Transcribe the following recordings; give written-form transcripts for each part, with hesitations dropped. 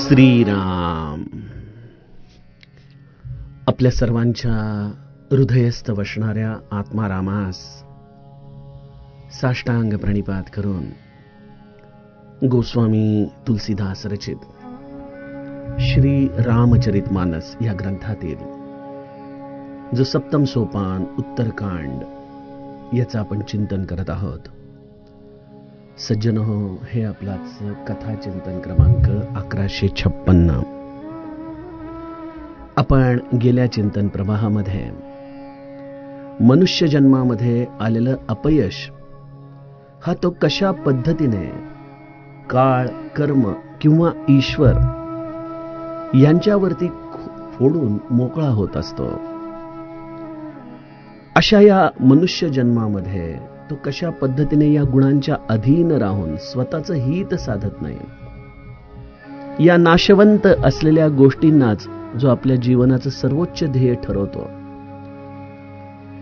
श्रीराम. आपल्या सर्वांच्या हृदयस्थ वसणाऱ्या आत्मारामास साष्टांग प्रणिपात करून गोस्वामी तुलसीदास रचित श्री रामचरितमानस या ग्रंथातील जो सप्तम सोपान उत्तरकांड याचं आपण चिंतन करत आहोत. सज्जन हो, हे आपलाच कथा चिंतन क्रमांक 1156. आपण गेल्या चिंतन प्रवाहामध्ये मनुष्य जन्मामध्ये आलेलं अपयश हा तो कशा पद्धतीने काळ, कर्म किंवा ईश्वर यांच्यावरती फोडून मोकळा होत असतो, अशा या मनुष्य जन्मामध्ये तो कशा पद्धतीने या गुणांच्या अधीन राहून स्वतःचं हित साधत नाही, या नाशवंत असलेल्या गोष्टींनाच जो आपल्या जीवनाचं सर्वोच्च ध्येय ठरवतो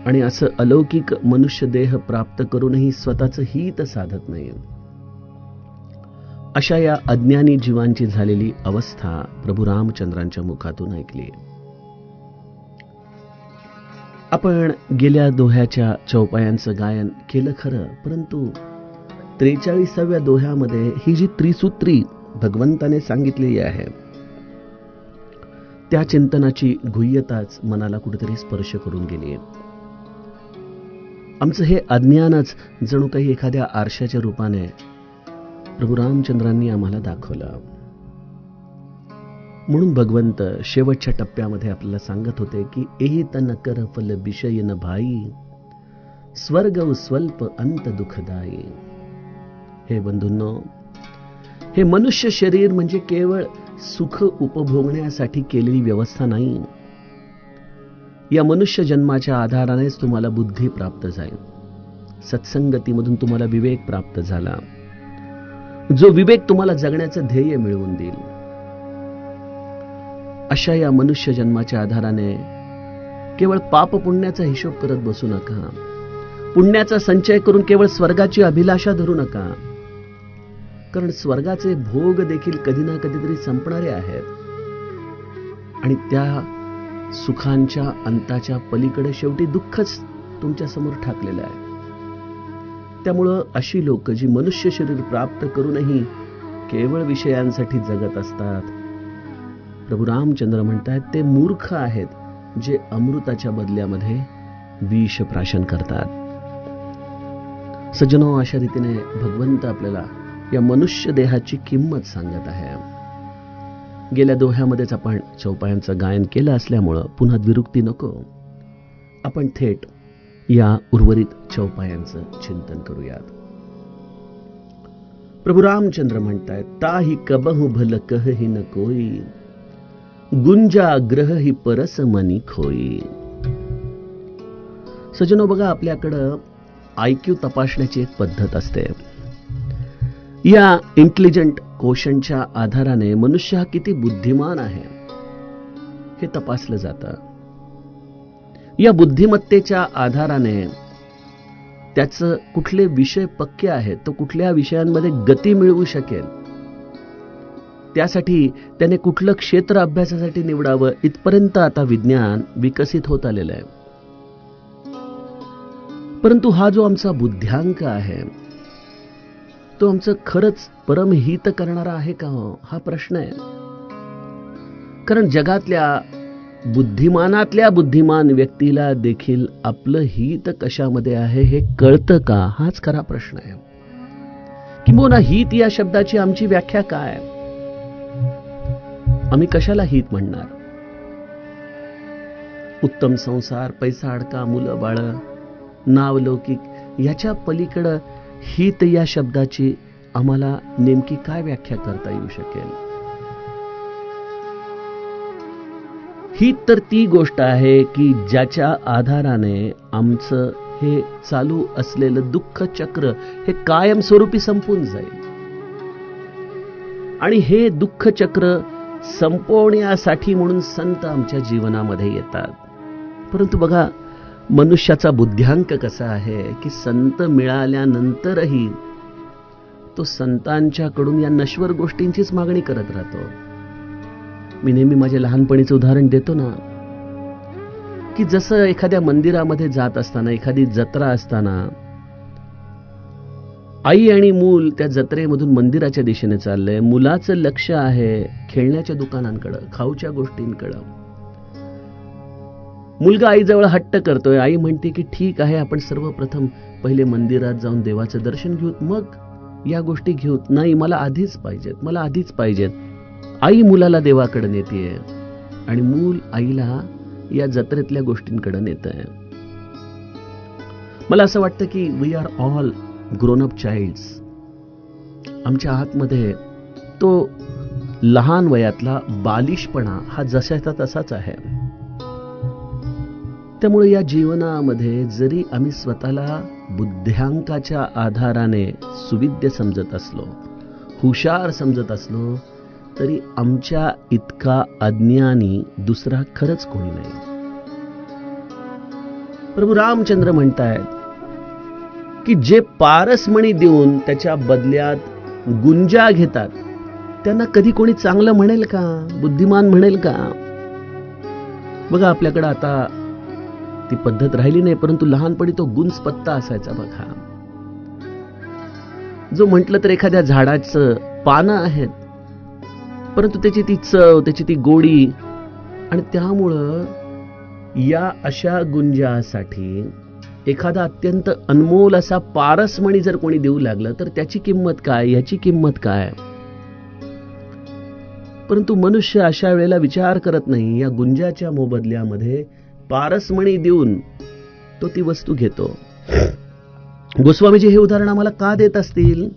आणि असं अलौकिक मनुष्य देह प्राप्त करूनही स्वतःचं हित साधत नाही, अशा या अज्ञानी जीवांची झालेली अवस्था प्रभू रामचंद्रांच्या मुखातून ऐकली. आपण गेल्या दोह्याच्या चौपायांचं गायन केलं खरं, परंतु 43व्या दोह्यामध्ये ही जी त्रिसूत्री भगवंताने सांगितलेली आहे त्या चिंतनाची गुह्यताच मनाला कुठेतरी स्पर्श करून गेली. आमचं हे अज्ञानच जणू काही एखाद्या आरशाच्या रूपाने प्रभू रामचंद्रांनी आम्हाला दाखवलं. म्हणून भगवंत शेवटच्या टप्प्यामध्ये आपल्याला सांगत होते की एत न कर फल विषय न भाई, स्वर्ग स्वल्प अंत दुःखदायी. हे बंधूंनो, हे मनुष्य शरीर म्हणजे केवळ सुख उपभोगण्यासाठी केलेली व्यवस्था नाही. या मनुष्य जन्माच्या आधारानेच तुम्हाला बुद्धी प्राप्त जाईल. सत्संगतीमधून तुम्हाला विवेक प्राप्त झाला, जो विवेक तुम्हाला जगण्याचं ध्येय मिळवून देईल. अशा या मनुष्य जन्माच्या आधाराने केवळ पाप पुण्याचा हिशोब करत बसू नका. पुण्याचा संचय करून केवळ स्वर्गाची अभिलाषा धरू नका, कारण स्वर्गाचे भोग देखील कधी ना कधीतरी संपणारे आहेत आणि त्या सुखांच्या अंताच्या पलीकडे शेवटी दुःखच तुमच्या समोर ठाकलेलं आहे. त्यामुळं अशी लोक जी मनुष्य शरीर प्राप्त करूनही केवळ विषयांसाठी जगत असतात, प्रभू रामचंद्र म्हणतात ते मूर्ख आहेत, जे अमृताच्या बदल्यामध्ये विष प्राशन करतात. सज्जनो, अशा रीतीने भगवंत आपल्याला या मनुष्य देहाची किंमत सांगत आहे. गेल्या दोह्यामध्येच आपण चौपायांचं गायन केलं असल्यामुळं पुन्हा द्विरुक्ती नको. आपण थेट या उर्वरित चौपायांचं चिंतन करूयात. प्रभू रामचंद्र म्हणतायत, ताही कबहु भल कहहि न कोई, गुंजा ग्रह ही परस मनी खोई. सज्जनो, बघा, आपल्याकडं IQ तपासण्याची एक पद्धत असते. या इंटेलिजंट कोशनच्या आधाराने मनुष्य हा किती बुद्धिमान आहे हे तपासलं जातं. या बुद्धिमत्तेच्या आधाराने त्याचं कुठले विषय पक्के आहेत, तो कुठल्या विषयांमध्ये गती मिळवू शकेल, त्यासाठी त्याने कुठलं क्षेत्र अभ्यासासाठी निवडावं, इथपर्यंत आता विज्ञान विकसित होत आलेलं आहे. परंतु हा जो आमचा बुद्ध्यांक आहे तो आमचं खरंच परमहित करणारा आहे का हो, हा प्रश्न आहे. कारण जगातल्या बुद्धिमानातल्या बुद्धिमान व्यक्तीला देखील आपलं हित कशामध्ये आहे हे कळतं का, हाच खरा प्रश्न आहे. किंबहुना हित या शब्दाची आमची व्याख्या काय, आम्ही कशाला हित म्हणणार? उत्तम संसार, पैसा अडका, मुलं बाळ, नाव लौकिक याच्या पलीकडं हित या शब्दाची आम्हाला नेमकी काय व्याख्या करता येऊ शकेल? हित तर ती गोष्ट आहे की ज्याच्या आधाराने आमचं हे चालू असलेलं दुःख चक्र हे कायमस्वरूपी संपून जाईल आणि हे दुःख चक्र संपवण्यासाठी म्हणून संत आमच्या जीवनामध्ये येतात. परंतु बघा, मनुष्याचा बुद्ध्यांक कसा आहे की संत मिळाल्यानंतरही तो संतांच्याकडून या नश्वर गोष्टींचीच मागणी करत राहतो. मी नेहमी माझ्या लहानपणीचं उदाहरण देतो ना, की जसं एखाद्या मंदिरामध्ये जात असताना, एखादी जत्रा असताना आई आणि मूल त्या जत्रेमधून मंदिराच्या दिशेने चाललंय. मुलाचं लक्ष आहे खेळण्याच्या दुकानांकडे, खाऊच्या गोष्टींकडे. मुलगा आईजवळ हट्ट करतोय. आई म्हणते की ठीक आहे, आपण सर्वप्रथम पहिले मंदिरात जाऊन देवाचं दर्शन घेऊत, मग या गोष्टी घेऊत. नाही, मला आधीच पाहिजेत, मला आधीच पाहिजेत. आई मुलाला देवाकडे नेतीये आणि मूल आईला या जत्रेतल्या गोष्टींकडे नेत आहे. मला असं वाटतं की we are all grown up childs. आमच्या आतमध्ये तो लहान वयातला बालिशपणा हा जशाचा तसाच आहे. त्यामुळे या जीवनामध्ये जरी आम्ही स्वतःला बुद्ध्यांकाच्या आधाराने सुविद्य समजत असलो, हुशार समजत असलो, तरी आमच्या इतका अज्ञानी दुसरा खरंच कोणी नाही. प्रभू रामचंद्र म्हणतायत की जे पारसमणी देऊन त्याच्या बदल्यात गुंजा घेतात त्यांना कधी कोणी चांगलं म्हणेल का, बुद्धिमान म्हणेल का? बघा, आपल्याकडे आता ती पद्धत राहिली नाही, परंतु लहानपणी तो गुंज पत्ता असायचा बघा, जो म्हटलं तर एखाद्या झाडाचं पानं आहेत, परंतु त्याची ती चव, त्याची ती गोडी. आणि त्यामुळं या अशा गुंजासाठी एखादा अत्यंत अनमोल असा पारसमणी जर कोणी देऊ लागलं तर त्याची किंमत काय, याची किंमत काय? परंतु मनुष्य अशा वेळेला विचार करत नाही. या गुंजाच्या मोबदल्यामध्ये पारसमणी देऊन तो ती वस्तू घेतो. गोस्वामीजी हे उदाहरण आम्हाला का देत असतील?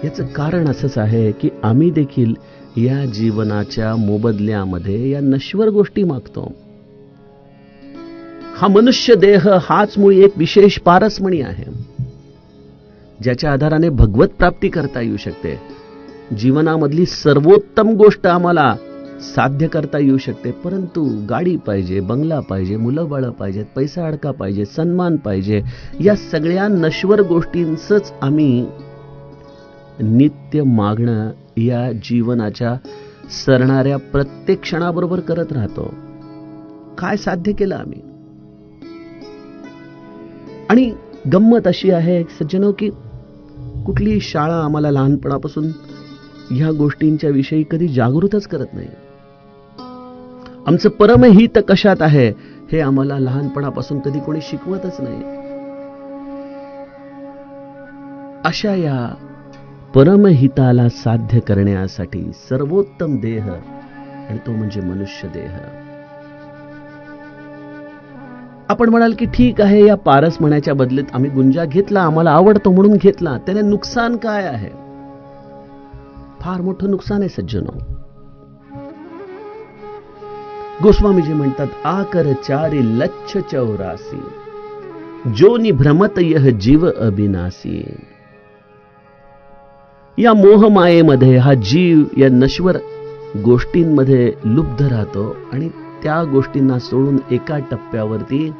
याचं कारण असंच आहे की आम्ही देखील या जीवनाच्या मोबदल्यामध्ये या नश्वर गोष्टी मागतो. हा मनुष्य देह हाच मुळी एक विशेष पारसमणी आहे, ज्याच्या आधाराने भगवत प्राप्ती करता येऊ शकते. जीवनामधली सर्वोत्तम गोष्ट आम्हाला साध्य करता येऊ शकते. परंतु गाडी पाहिजे, बंगला पाहिजे, मुलं बाळ पाहिजेत, पैसा अडका पाहिजे, सन्मान पाहिजे, या सगळ्या नश्वर गोष्टींचंच आम्ही नित्य मागणं या जीवनाच्या सरणाऱ्या प्रत्येक क्षणाबरोबर करत राहतो. काय साध्य केलं आम्ही? आणि गंमत अशी आहे सज्जनो की कुठली शाळा आम्हाला लहानपणापासून ह्या गोष्टींच्या विषयी कधी जागृतच करत नाही. आमचं परमहित कशात आहे हे आम्हाला लहानपणापासून कधी कोणी शिकवतच नाही. अशा या परमहिताला साध्य करण्यासाठी सर्वोत्तम देह, आणि तो म्हणजे मनुष्य देह. आपण म्हणाल की ठीक आहे, या पारस म्हणायच्या बदल्यात आम्ही गुंजा घेतला, आम्हाला आवडतो म्हणून घेतला, त्याने नुकसान काय आहे? फार मोठं नुकसान आहे सज्जनो. गोस्वामीजी म्हणतात, आकर चारी लच्छ चौरासी, जोनी भ्रमत यह जीव अविनाशी. या मोहमायेमध्ये हा जीव या नश्वर गोष्टींमध्ये लुब्ध राहतो आणि त्या गोष्टींना सोडून एका टप्प्यावरती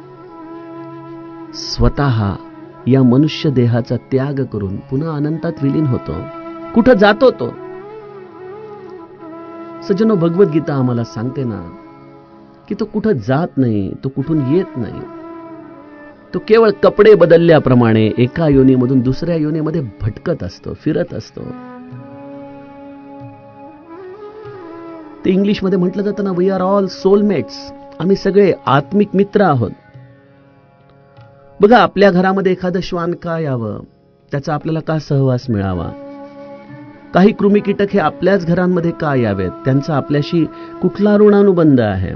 स्वतः या मनुष्य देहाचा त्याग करून पुन्हा अनंतात विलीन होतो. कुठं जातो तो? सज्जनो, भगवद्गीता आम्हाला सांगते ना की तो कुठं जात नाही, तो कुठून येत नाही. तो केवळ कपडे बदलल्याप्रमाणे एका योनीमधून दुसऱ्या योनीमध्ये भटकत असतो, फिरत असतो. ते इंग्लिशमध्ये म्हटलं जातं ना, वी आर ऑल सोलमेट्स. आम्ही सगळे आत्मिक मित्र आहोत. बघा, आपल्या घरामध्ये एखादं श्वान का यावं, त्याचा आपल्याला का सहवास मिळावा? काही कृमी कीटक हे आपल्याच घरांमध्ये का यावेत, त्यांचा आपल्याशी कुठला ऋणानुबंध आहे?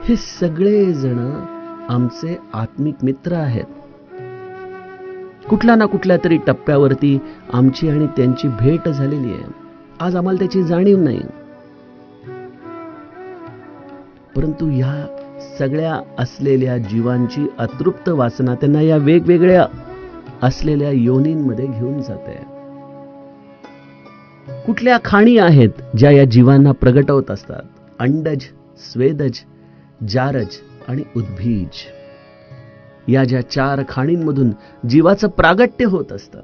हे सगळे जण आमचे आत्मिक मित्र आहेत. कुठल्या ना कुठल्या तरी टप्प्यावरती आमची आणि त्यांची भेट झालेली आहे. आज आम्हाला त्याची जाणीव नाही, परंतु या सगळ्या असलेल्या जीवांची अतृप्त वासना त्यांना या वेगवेगळ्या असलेल्या योनींमध्ये घेऊन जाते. कुठल्या खाणी आहेत ज्या या जीवांना प्रगटवत असतात? अंडज, स्वेदज, जारज आणि उद्भीज. या ज्या 4 खाणींमधून जीवाचं प्रागट्य होत असतं.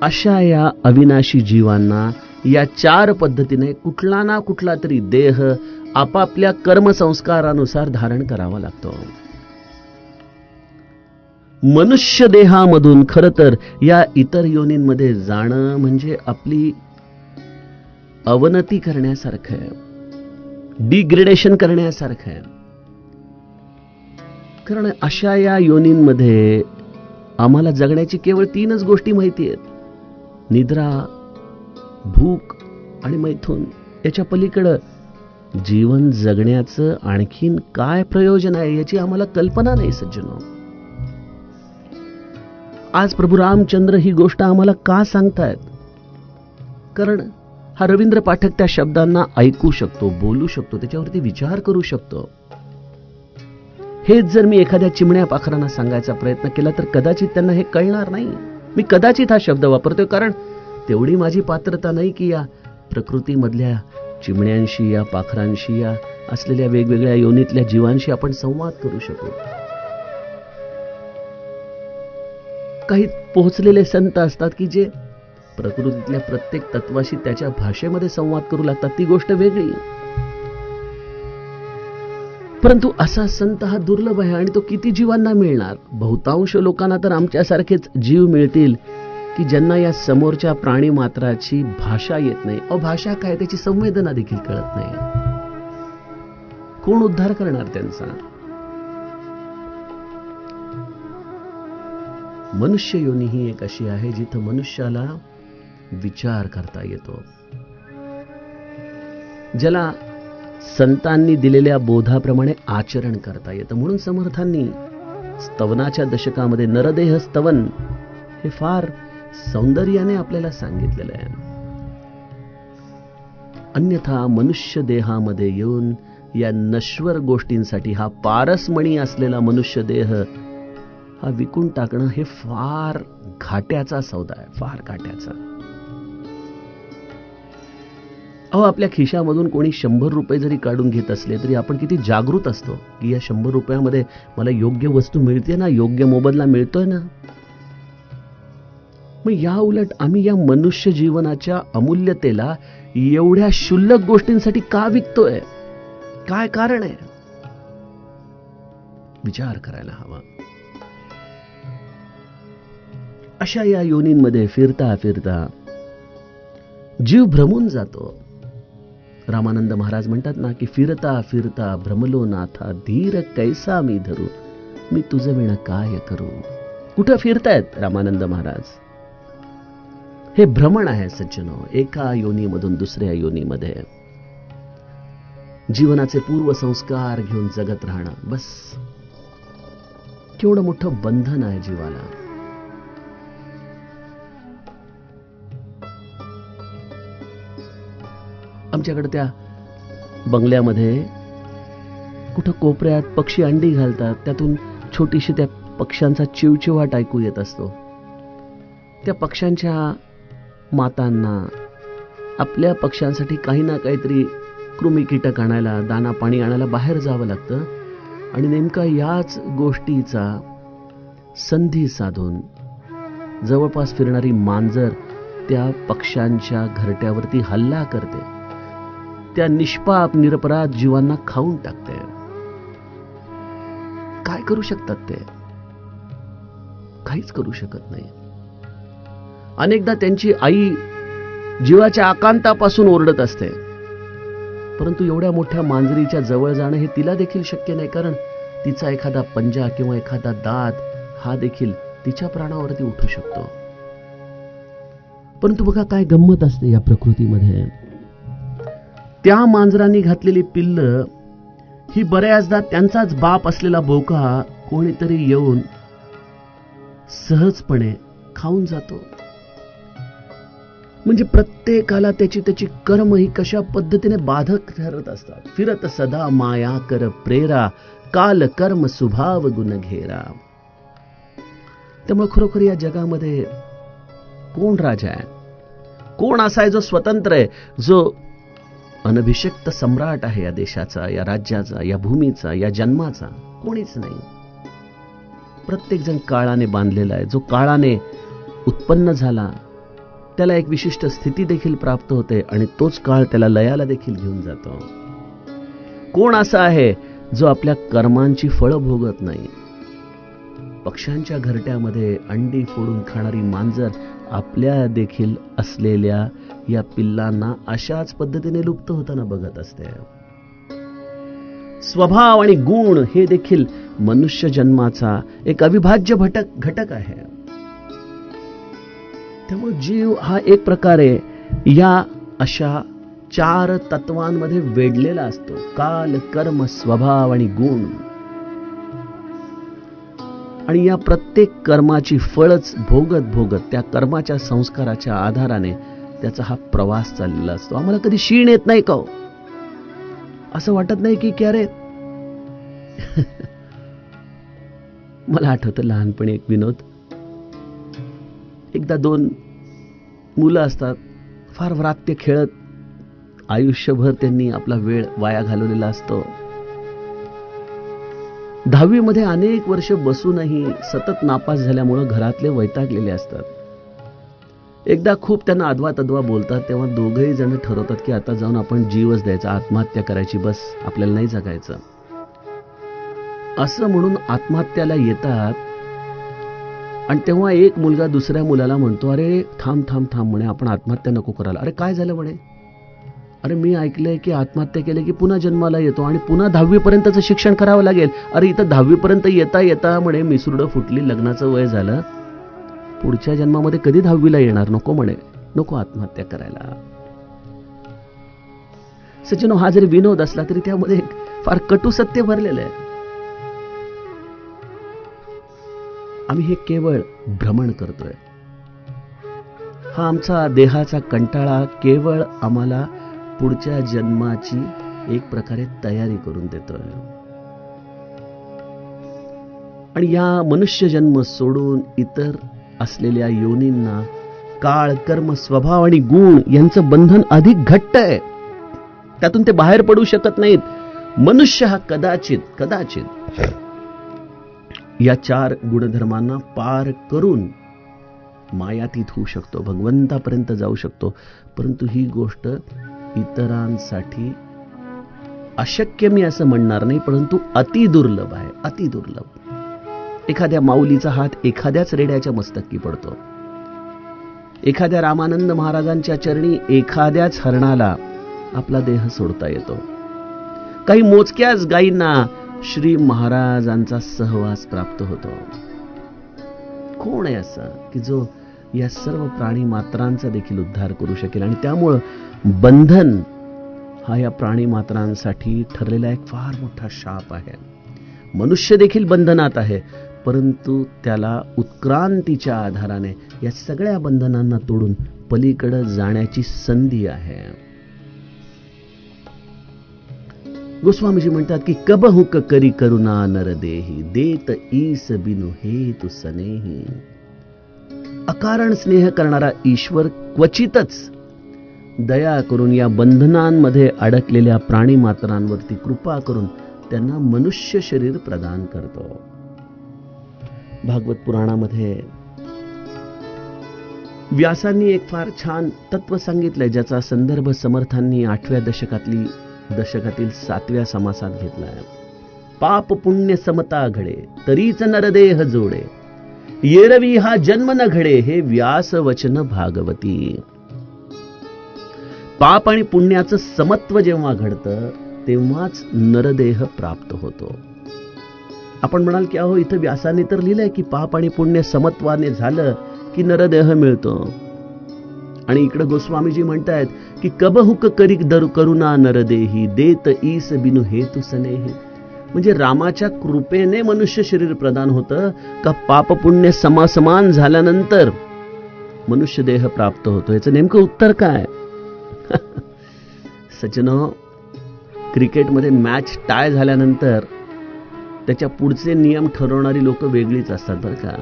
अशा या अविनाशी जीवांना या 4 पद्धतीने कुठला ना कुठला तरी देह आपापल्या कर्मसंस्कारानुसार धारण करावा लागतो. मनुष्य देहामधून खरं तर या इतर योनींमध्ये जाणं म्हणजे आपली अवनती करण्यासारखं आहे, डिग्रेडेशन करण्यासारखं आहे. कारण अशा या योनींमध्ये आम्हाला जगण्याची केवळ 3च गोष्टी माहिती आहेत: निद्रा, भूक आणि मैथून. याच्या पलीकडं जीवन जगण्याचं आणखीन काय प्रयोजन आहे याची आम्हाला कल्पना नाही सज्जनो. आज प्रभू रामचंद्र ही गोष्ट आम्हाला का सांगतायत? कारण हा रवींद्र पाठक त्या शब्दांना ऐकू शकतो, बोलू शकतो, त्याच्यावरती विचार करू शकतो. हेच जर मी एखाद्या चिमण्या पाखरांना सांगायचा प्रयत्न केला तर कदाचित त्यांना हे कळणार नाही. मी कदाचित हा शब्द वापरतोय कारण तेवढी माझी पात्रता नाही की या प्रकृतीमधल्या चिमण्यांशी, या पाखरांशी, या असलेल्या वेगवेगळ्या योनीतल्या जीवांशी आपण संवाद करू शकू. काही पोहोचलेले संत असतात की जे प्रकृतीतल्या प्रत्येक तत्वाशी त्याच्या भाषेमध्ये संवाद करू लागतात, ती गोष्ट वेगळी. परंतु असा संत हा दुर्लभ आहे आणि तो किती जीवांना मिळणार? बहुतांश लोकांना तर आमच्यासारखेच जीव मिळतील की ज्यांना या समोरच्या प्राणी मात्राची भाषा येत नाही. भाषा काय, त्याची संवेदना देखील कळत नाही. कोण उद्धार करणार त्यांचा? मनुष्य योनी ही एक अशी आहे जिथं मनुष्याला विचार करता येतो, ज्याला संतांनी दिलेल्या बोधाप्रमाणे आचरण करता येतं. म्हणून समर्थांनी स्तवनाच्या दशकामध्ये नरदेह स्तवन हे फार सौंदर्याने आपल्याला सांगितलेलं आहे. अन्यथा मनुष्य देहामध्ये येऊन या नश्वर गोष्टींसाठी हा पारसमणी असलेला मनुष्य देह हा विकून टाकणं हे फार घाट्याचा सौदा आहे, फार घाट्याचा. आपल्या खिशामधून कोणी 100 रुपये जरी काढून घेत असले तरी आपण किती जागृत असतो की या 100 रुपयामध्ये मला योग्य वस्तू मिळते ना, योग्य मोबदला मिळतोय ना. मग या उलट आम्ही या मनुष्य जीवनाच्या अमूल्यतेला एवढ्या क्षुल्लक गोष्टींसाठी का विकतोय? काय कारण आहे? विचार करायला हवा. अशा या योनींमध्ये फिरता फिरता जीव भ्रमून जातो. रामानंद महाराज म्हणतात ना की फिरता फिरता भ्रमलो नाथा, धीर कैसा मी धरू, मी तुझं विण काय करू. कुठं फिरतायत रामानंद महाराज? हे भ्रमण आहे सज्जनो, एका योनीमधून दुसऱ्या योनीमध्ये. जीवनाचे पूर्वसंस्कार घेऊन जगत राहणं, बस केवढं मोठं बंधन आहे जीवाला. आमच्याकडे त्या बंगल्यामध्ये कुठं कोपऱ्यात पक्षी अंडी घालतात, त्यातून छोटीशी त्या पक्ष्यांचा चिवचिवाट ऐकू येत असतो. त्या पक्ष्यांच्या मातांना आपल्या पक्ष्यांसाठी काही ना काहीतरी कृमी कीटक आणायला, दाना पाणी आणायला बाहेर जावं लागतं. आणि नेमका याच गोष्टीचा संधी साधून जवळपास फिरणारी मांजर त्या पक्ष्यांच्या घरट्यावरती हल्ला करते, त्या निष्पाप निरपराध जीवांना खाऊन टाकते. काय करू शकतात ते? काहीच करू शकत नाही. अनेकदा त्यांची आई जीवाच्या आकांतापासून ओरडत असते, परंतु एवढ्या मोठ्या मांजरीच्या जवळ जाणं हे तिला देखील शक्य नाही, कारण तिचा एखादा पंजा किंवा एखादा दात हा देखील तिच्या प्राणावरती उठू शकतो. परंतु बघा काय गंमत असते या प्रकृतीमध्ये. त्या मांजरांनी घातलेली पिल्ल ही बऱ्याचदा त्यांचाच बाप असलेला बोका कोणीतरी येऊन सहजपणे खाऊन जातो. म्हणजे प्रत्येकाला त्याची त्याची कर्म ही कशा पद्धतीने बाधक ठरत असतात. फिरत सदा माया कर प्रेरा, काल कर्म स्वभाव गुण घेरा. त्यामुळे खरोखर या जगामध्ये कोण राजा आहे? कोण असा आहे जो स्वतंत्र आहे, जो अनभिषिक्त सम्राट आहे या देशाचा, या राज्याचा, या भूमीचा, या जन्माचा? कोणीच नाही. प्रत्येक जण काळाने बांधलेला आहे. जो काळाने उत्पन्न झाला त्याला एक विशिष्ट स्थिती देखील प्राप्त होते आणि तोच काळ त्याला लयाला देखील घेऊन जातो. कोण असा आहे जो आपल्या कर्मांची फळं भोगत नाही? पक्ष्यांच्या घरट्यामध्ये अंडी फोडून खाणारी मांजर आपल्या देखील असलेल्या या पिल्लांना अशाच पद्धतीने लुप्त होताना बघत असते. स्वभाव आणि गुण हे देखील मनुष्य जन्माचा एक अविभाज्य घटक आहे. त्यामुळे जीव हा एक प्रकारे या अशा 4 तत्वांमध्ये वेढलेला असतो: काल, कर्म, स्वभाव आणि गुण. आणि या प्रत्येक कर्माची फळच भोगत त्या कर्माच्या संस्काराच्या आधाराने त्याचा हा प्रवास चाललेला असतो. आम्हाला कधी शीण येत नाही का? असं वाटत नाही की अरे मला आठवतं लहानपणी एक विनोद. एकदा 2 मुलं असतात, फार व्रात्य खेळत आयुष्यभर त्यांनी आपला वेळ वाया घालवलेला असतो. 10वी मध्ये अनेक वर्ष बसूनही सतत नापास झाल्यामुळे घरातले वैतागलेले असतात. एकदा खूप त्यांना अदवा तद्वा बोलतात, तेव्हा दोघेही जण ठरवतात की आता जाऊन आपण जीवच द्यायचा, आत्महत्या करायची, बस आपल्याला नाही जगायचं. असं म्हणून आत्महत्याला येतात. आणि तेव्हा एक मुलगा दुसऱ्या मुलाला म्हणतो, अरे थांब थांब थांब म्हणे, आपण आत्महत्या नको करायला. अरे काय झालं म्हणे? अरे मी ऐकलंय की आत्महत्या केली की पुन्हा जन्माला येतो आणि पुन्हा 10वी पर्यंतचं शिक्षण करावं लागेल. अरे इथं 10वी पर्यंत येता येता म्हणे मिसुरडं फुटली, लग्नाचं वय झालं, पुढच्या जन्मामध्ये कधी 10वीला येणार? नको म्हणे, नको आत्महत्या करायला. सचिनो, हा जरी विनोद असला तरी त्यामध्ये फार कटू सत्य भरलेलं आहे. आम्ही हे केवळ भ्रमण करतोय. हा आमचा देहाचा कंटाळा केवळ आम्हाला पुढच्या जन्माची एक प्रकारे तयारी करून देतोय. आणि या मनुष्य जन्म सोडून इतर असलेल्या योनींना काळ, कर्म, स्वभाव आणि गुण यांचं बंधन अधिक घट्ट आहे. त्यातून ते बाहेर पडू शकत नाहीत. मनुष्य हा कदाचित या 4 गुणधर्मांना पार करून मायातीत होऊ शकतो, भगवंतापर्यंत जाऊ शकतो. परंतु ही गोष्ट इतरांसाठी अशक्य मी असं म्हणणार नाही, परंतु अतिदुर्लभ आहे, अतिदुर्लभ. एखाद्या माऊलीचा हात एखाद्याच रेड्याच्या मस्तकी पडतो. एखाद्या रामानंद महाराजांच्या चरणी एखाद्याच हरणाला आपला देह सोडता येतो. काही मोजक्याच गायींना श्री महाराजांचा सहवास प्राप्त होतो. कोण आहे असा की जो या सर्व प्राणी मात्रांचा देखील उद्धार करू शकेल? आणि त्यामुळं बंधन हा या प्राणी मात्रांसाठी ठरलेला एक फार मोठा शाप आहे. मनुष्य देखील बंधनात आहे, परंतु त्याला उत्क्रांतीच्या आधाराने या सगळ्या बंधनांना तोडून पलीकडे जाण्याची संधी आहे. गोस्वामीजी म्हणतात की कबहुक करी करुणा नरदेही, देत ईस बिनु हेतु सनेही. अकारण स्नेह करणारा ईश्वर क्वचितच दया करून या बंधनांमध्ये अडकलेल्या प्राणी मात्रांवरती कृपा करून त्यांना मनुष्य शरीर प्रदान करतो. भागवत पुराणामध्ये व्यासांनी एक फार छान तत्व सांगितलंय, ज्याचा संदर्भ समर्थांनी 8व्या दशकातील 7व्या समासात घेतलाय. पाप पुण्य समता घडे, तरीच नरदेह जोडे, येरवी हा जन्म न घडे, हे व्यास वचन भागवती. पाप आणि पुण्याचं समत्व जेव्हा घडतं तेव्हाच नरदेह प्राप्त होतो. आपण म्हणाल की अहो इथं व्यासाने तर लिहिलंय की पाप आणि पुण्य समत्वाने झालं की नरदेह मिळतो. आणि इकडे गोस्वामीजी म्हणतायत की कबहुक करी करुणा नरदेही, देत ईस बिनु हेतु सनेही. म्हणजे रामाच्या कृपेने मनुष्य शरीर प्रदान होतं का पाप पुण्य समान झाल्यानंतर मनुष्य देह प्राप्त होतो? याचं नेमकं उत्तर काय? सचिनो, क्रिकेटमध्ये मॅच टाय झाल्यानंतर त्याच्या पुढचे नियम ठरवणारी लोक वेगळीच असतात बरं का.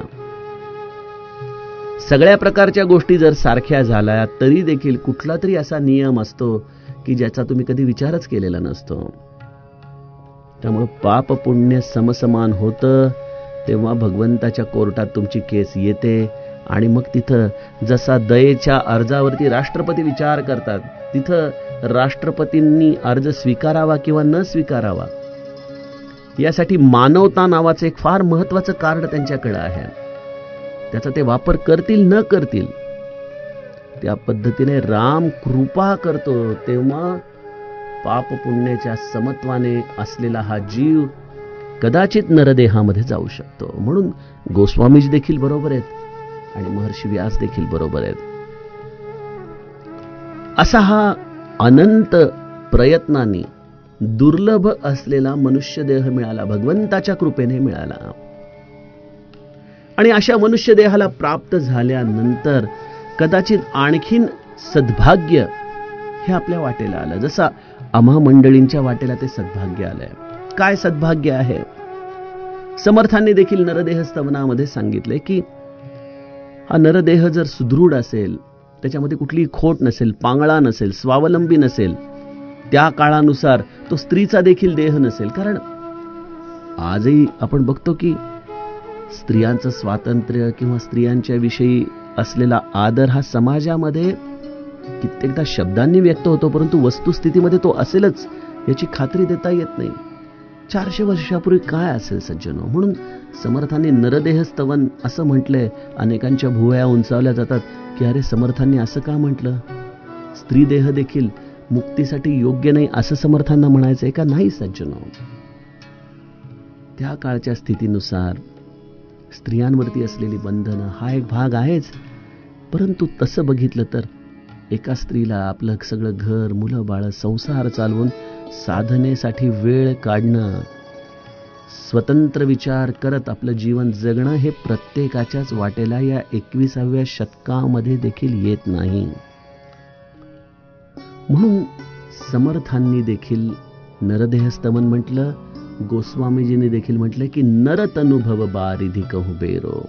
सगळ्या प्रकारच्या गोष्टी जर सारख्या झाल्या तरी देखील कुठला तरी असा नियम असतो की ज्याचा तुम्ही कधी विचारच केलेला नसतो. त्यामुळे पाप पुण्य समसमान होतं तेव्हा भगवंताच्या कोर्टात तुमची केस येते आणि मग तिथं जसा दयेच्या अर्जावरती राष्ट्रपती विचार करतात, तिथं राष्ट्रपतींनी अर्ज स्वीकारावा किंवा न स्वीकारावा यासाठी मानवता नावाचं एक फार महत्वाचं कार्ड त्यांच्याकडे आहे. त्याचा ते वापर करतील न करतील, त्या पद्धतीने राम कृपा करतो, तेव्हा पाप पुण्याच्या समत्वाने असलेला हा जीव कदाचित नरदेहामध्ये जाऊ शकतो. म्हणून गोस्वामीजी देखील बरोबर आहेत आणि महर्षी व्यास देखील बरोबर आहेत. असा हा अनंत प्रयत्नांनी दुर्लभ असलेला मनुष्य देह मिळाला, भगवंताच्या कृपेने मिळाला. आणि अशा मनुष्य देहाला प्राप्त झाल्यानंतर कदाचित आणखीन सद्भाग्य हे आपल्या वाटेला आलं, जसा आम्हा मंडळींच्या वाटेला ते सद्भाग्य आलंय. काय सद्भाग्य आहे? समर्थांनी देखील नरदेह स्तवनामध्ये सांगितले की हा नरदेह जर सुदृढ असेल, त्याच्यामध्ये कुठलीही खोट नसेल, पांगळा नसेल, स्वावलंबी नसेल, त्या काळानुसार तो स्त्रीचा देखील देह नसेल. कारण आजही आपण बघतो की स्त्रियांचं स्वातंत्र्य किंवा स्त्रियांच्या विषयी असलेला आदर हा समाजामध्ये कित्येकदा शब्दांनी व्यक्त होतो, परंतु वस्तुस्थितीमध्ये तो असेलच याची खात्री देता येत नाही. 400 वर्षापूर्वी काय असेल सज्जनो? म्हणून समर्थांनी नरदेह स्तवन असं म्हटलंय. अनेकांच्या भुवया उंचावल्या जातात की अरे समर्थांनी असं का म्हटलं? स्त्री देह देखील मुक्तीसाठी योग्य नाही असं समर्थांना म्हणायचंय का? नाही सज्जनो, त्या काळच्या स्थितीनुसार स्त्रियांवरती असलेली बंधनं हा एक भाग आहेच. परंतु तसं बघितलं तर एका स्त्रीला आपलं सगळं घर, मुलं बाळ, संसार चालवून साधनेसाठी वेळ काढणं, स्वतंत्र विचार करत आपलं जीवन जगणं हे प्रत्येकाच्याच वाटेला या 21व्या शतकामध्ये देखील येत नाही. म्हणून समर्थांनी देखील नरदेह स्तवन म्हटलं, गोस्वामीजींनी देखील म्हटलं की नरतनुभव बारिधी कहू बेरो.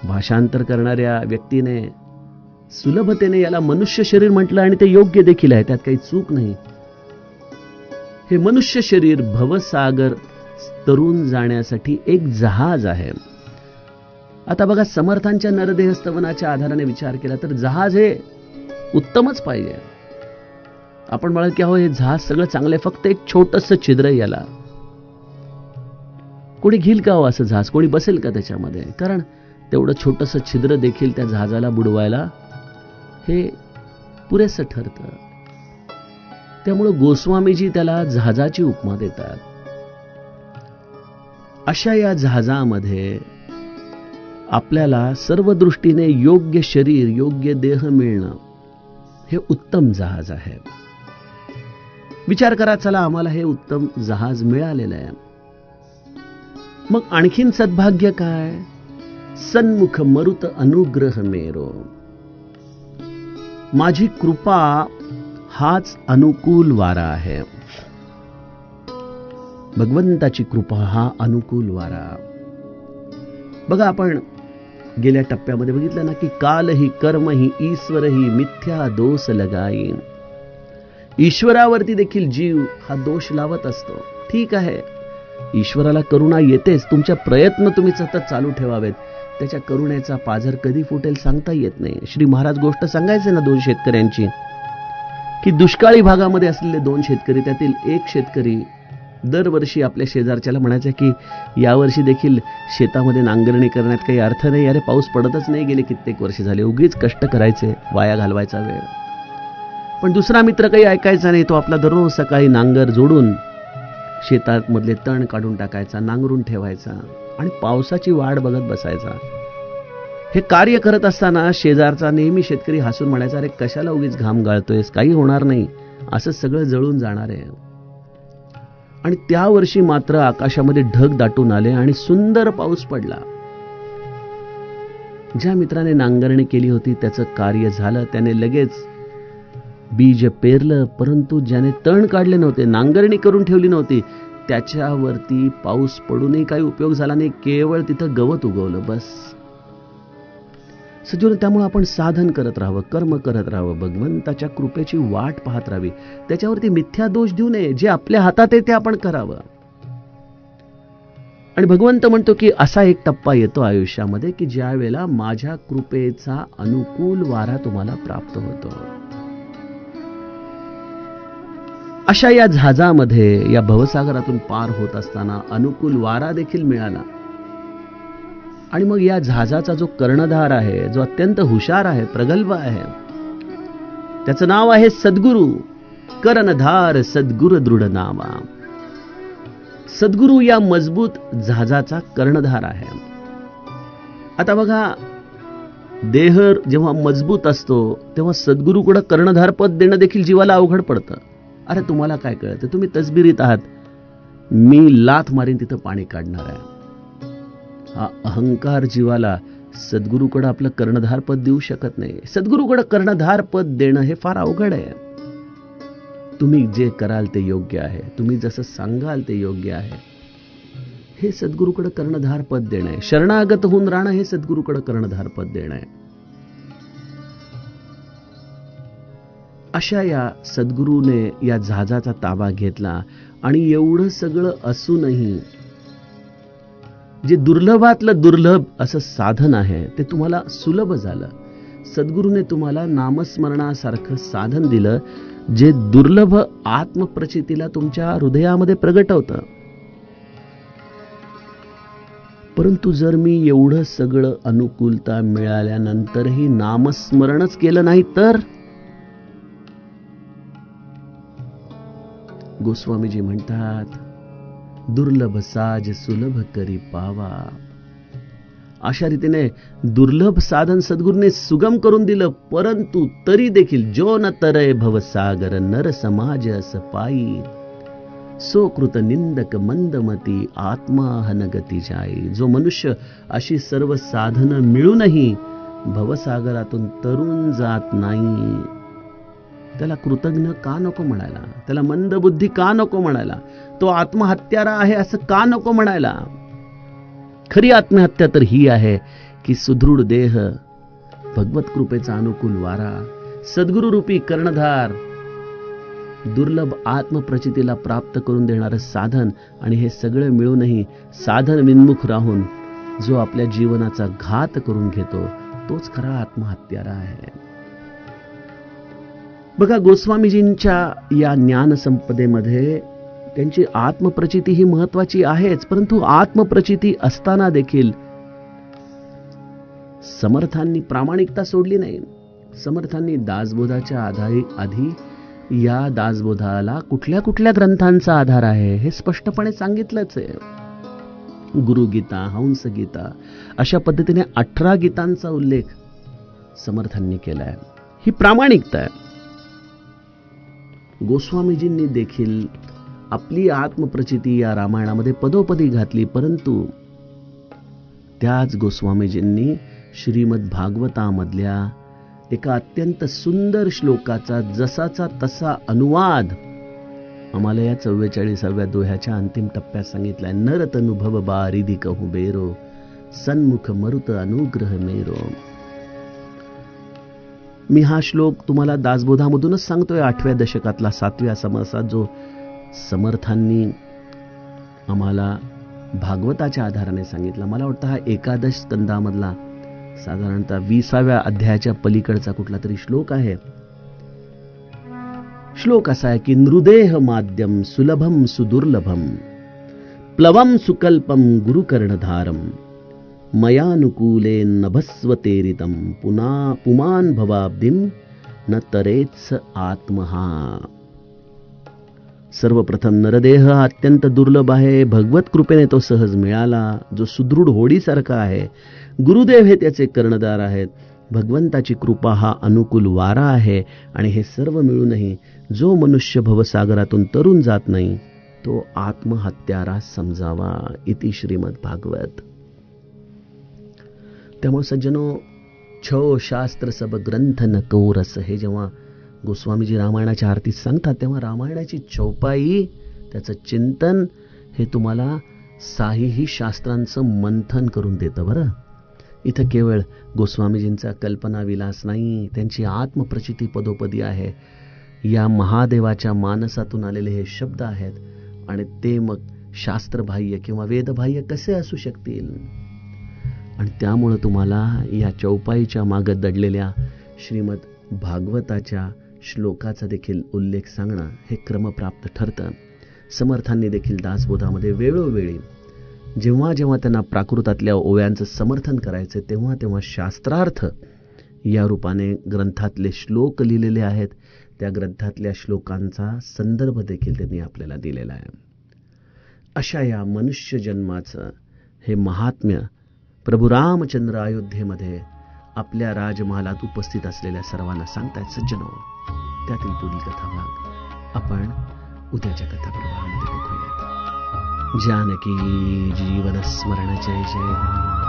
भाषांतर करणाऱ्या व्यक्तीने सुलभतेने याला मनुष्य शरीर म्हटलं आणि ते योग्य देखील आहे, त्यात काही चूक नाही. हे मनुष्य शरीर भवसागर तरून जाण्यासाठी एक जहाज आहे. आता बघा, समर्थांच्या नरदेह स्तवनाच्या आधाराने विचार केला तर जहाज हे उत्तमच पाहिजे. आपण म्हणत की अहो हे जहाज सगळं चांगलं आहे, फक्त एक छोटंसं छिद्र आहे याला. कोणी घेईल का हो असं जहाज? कोणी बसेल का त्याच्यामध्ये? कारण तेवढं छोटंसं छिद्र देखील त्या जहाजाला बुडवायला हे पुरेसं ठरतं. त्यामुळे गोस्वामीजी त्याला जहाजाची उपमा देतात. अशा या जहाजामध्ये आपल्याला सर्व दृष्टीने योग्य शरीर, योग्य देह मिळणं हे उत्तम जहाज आहे. विचार करा, चला आम्हाला हे उत्तम जहाज मिळालेलं आहे. मग आणखीन सद्भाग्य काय? सन्मुख मरुत अनुग्रह मेरो. माझी कृपा हाच अनुकूल वारा आहे. भगवंताची कृपा हा अनुकूल वारा. बघा, आपण गेल्या टप्प्यामध्ये बघितलं ना की काल ही कर्म ही ईश्वर ही मिथ्या दोष लगाई. ईश्वरावरती देखील जीव हा दोष लावत असतो. ठीक आहे, ईश्वराला करुणा येतेच, तुमच्या प्रयत्न तुम्ही सतत चालू ठेवावेत. त्याच्या करुणेचा पाझर कधी फुटेल सांगता येत नाही. श्री महाराज गोष्ट सांगायचे ना 2 शेतकऱ्यांची, की दुष्काळी भागामध्ये असलेले 2 शेतकरी, त्यातील एक शेतकरी दरवर्षी आपल्या शेजारच्याला म्हणायचं की यावर्षी देखील शेतामध्ये नांगरणी करण्यात काही अर्थ नाही, अरे पाऊस पडतच नाही, गेले कित्येक वर्ष झाले, उगीच कष्ट करायचे, वाया घालवायचा वेळ. पण दुसरा मित्र काही ऐकायचा नाही. तो आपला दररोज सकाळी नांगर जोडून शेतात मधले तण काढून टाकायचा, नांगरून ठेवायचा आणि पावसाची वाट बघत बसायचा. हे कार्य करत असताना शेजारचा नेहमी शेतकरी हसून म्हणायचा, अरे कशाला उगीच घाम गाळतोयस, काही होणार नाही, असं सगळं जळून जाणार आहे. आणि त्या वर्षी मात्र आकाशामध्ये ढग दाटून आले आणि सुंदर पाऊस पडला. ज्या मित्राने नांगरणी केली होती त्याचं कार्य झालं, त्याने लगेच बीज पेरलं. परंतु ज्याने तण काढले नव्हते, नांगरणी करून ठेवली नव्हती, त्याच्यावरती पाऊस पडूनही काही उपयोग झाला नाही, केवळ तिथं गवत उगवलं बस. सज्जन, त्यामुळे आपण साधन करत राहावं, कर्म करत राहावं, भगवंताच्या कृपेची वाट पाहत राहावी. त्याच्यावरती मिथ्या दोष देऊ नये. जे आपल्या हातात आहे ते आपण करावं. आणि भगवंत म्हणतो की असा एक टप्पा येतो आयुष्यामध्ये की ज्या वेळेला माझ्या कृपेचा अनुकूल वारा तुम्हाला प्राप्त होतो. अशा या जहाजामध्ये या भवसागरातून पार होत असताना अनुकूल वारा देखील मिळाला. आणि मग या जहाजाचा जो कर्णधार आहे, जो अत्यंत हुशार आहे, प्रगल्भ आहे, त्याचं नाव आहे सद्गुरू. कर्णधार सद्गुरु दृढ नामा. सद्गुरू या मजबूत जहाजाचा कर्णधार आहे. आता बघा, देह जेव्हा मजबूत असतो तेव्हा सद्गुरूकडे कर्णधार पद देणं देखील जीवाला अवघड पडतं. अरे तुम्हाला काय कळतं, तुम्ही तसबिरीत आहात, मी लाथ मारीन तिथं पाणी काढणार आहे. हा अहंकार जीवाला सद्गुरूकडे आपलं कर्णधार पद देऊ शकत नाही. सद्गुरूकडे कर्णधार पद देणं हे फार अवघड आहे. तुम्ही जे कराल ते योग्य आहे, तुम्ही जसं सांगाल ते योग्य आहे, हे सद्गुरूकडे कर्णधार पद देणं आहे. शरणागत होऊन राहणं हे सद्गुरूकडे कर्णधार पद देणं आहे. अशा या सद्गुरूने या जहाजाचा ताबा घेतला आणि एवढं सगळं असूनही जे दुर्लभातलं दुर्लभ असं साधन आहे ते तुम्हाला सुलभ झालं. सद्गुरूने तुम्हाला नामस्मरणासारखं साधन दिलं जे दुर्लभ आत्मप्रचितीला तुमच्या हृदयामध्ये प्रगटवतं. परंतु जर मी एवढं सगळं अनुकूलता मिळाल्यानंतरही नामस्मरणच केलं नाही तर, गोस्वामीजी म्हणतात, दुर्लभ साज सुलभ करी पावा. अशा रीतीने दुर्लभ साधन सद्गुरूने सुगम करून दिलं. परंतु तरी देखील जो न तरय भवसागर नर समाज अस पायी, सोकृत निंदक मंदमती आत्मा हनगती जाई. जो मनुष्य अशी सर्व साधनं मिळूनही भवसागरातून तरून जात नाही, त्याला कृतज्ञ का नको म्हणायला, त्याला मंदबुद्धी का नको म्हणायला, तो आत्महत्यारा आहे असं का नको म्हणायला. खरी आत्महत्या तर ही आहे की सुदृढ देह, भगवत कृपेचा अनुकूल वारा, सद्गुरू रूपी कर्णधार, दुर्लभ आत्मप्रचितीला प्राप्त करून देणारं साधन, आणि हे सगळं मिळूनही साधन विन्मुख राहून जो आपल्या जीवनाचा घात करून घेतो तोच खरा आत्महत्यारा आहे. बघा, गोस्वामीजींच्या या ज्ञानसंपदेमध्ये त्यांची आत्मप्रचिती ही महत्वाची आहेच, परंतु आत्मप्रचिती असताना देखील समर्थांनी प्रामाणिकता सोडली नाही. समर्थांनी दासबोधाच्या आधी या दासबोधाला कुठल्या कुठल्या ग्रंथांचा आधार आहे हे स्पष्टपणे सांगितलंच आहे. गुरुगीता, हंसगीता अशा पद्धतीने 18 गीतांचा उल्लेख समर्थांनी केलाय. ही प्रामाणिकता आहे. गोस्वामीजींनी देखील आपली आत्मप्रचिती या रामायणामध्ये पदोपदी घातली, परंतु त्याच गोस्वामीजींनी श्रीमद भागवतामधल्या एका अत्यंत सुंदर श्लोकाचा जसाचा तसा अनुवाद आम्हाला या 44व्या दोह्याच्या अंतिम टप्प्यात सांगितलाय. नरतनुभव बारिधी कहू बेरो, सन्मुख मरुत अनुग्रह मेरो. मी हा श्लोक तुम्हाला दासबोधामधूनच सांगतोय. 8व्या दशकातला 7व्या समासात जो समर्थांनी आम्हाला भागवताच्या आधाराने सांगितला. मला वाटतं हा एकादश स्कंदामधला साधारणतः 20व्या अध्यायाच्या पलीकडचा कुठला तरी श्लोक आहे. श्लोक असा आहे की नृदेह माध्यम सुलभम सुदुर्लभम प्लवम सुकल्पम गुरुकर्णधारम मयानुकूले नभस्वतेरितम पुमान भवाब्धिम न तरेत्स आत्महा. सर्वप्रथम नरदेह हा अत्यंत दुर्लभ आहे. भगवत कृपेने तो सहज मिळाला, जो सुदृढ होडीसारखा आहे. गुरुदेव हे त्याचे कर्णधार आहेत. भगवंताची कृपा हा अनुकूल वारा आहे. आणि हे सर्व मिळूनही जो मनुष्य भवसागरातून तरून जात नाही तो आत्महत्यारा समजावा. इति श्रीमद भागवत. त्यामुळे सज्जनो, छो शास्त्र सब ग्रंथ न कोरस हे जेव्हा गोस्वामीजी रामायणाच्या आरतीत सांगतात तेव्हा रामायणाची चौपाई, त्याचं चिंतन हे तुम्हाला साहीही शास्त्रांचं मंथन करून देतं. बरं, इथं केवळ गोस्वामीजींचा कल्पनाविलास नाही, त्यांची आत्मप्रचिती पदोपदी आहे. या महादेवाच्या मानसातून आलेले हे शब्द आहेत आणि ते मग शास्त्रबाह्य किंवा वेदबाह्य कसे असू शकतील? आणि त्यामुळं तुम्हाला या चौपाईच्या मागं दडलेल्या श्रीमद भागवताच्या श्लोकाचा देखील उल्लेख सांगणं हे क्रमप्राप्त ठरतं. समर्थांनी देखील दासबोधामध्ये वेळोवेळी जेव्हा जेव्हा त्यांना प्राकृतातल्या ओव्यांचं समर्थन करायचं तेव्हा तेव्हा शास्त्रार्थ या रूपाने ग्रंथातले श्लोक लिहिलेले आहेत. त्या ग्रंथातल्या श्लोकांचा संदर्भ देखील त्यांनी आपल्याला दिलेला आहे. अशा या मनुष्य जन्माचं हे महात्म्य प्रभू रामचंद्र अयोध्येमध्ये आपल्या राजमहालात उपस्थित असलेल्या सर्वांना सांगतायत. सज्जनो, त्यातील पुढील कथाभाग आपण उद्याच्या कथाप्रवाहामध्ये बघूयात. जानकी जीवन स्मरण जय जय राम.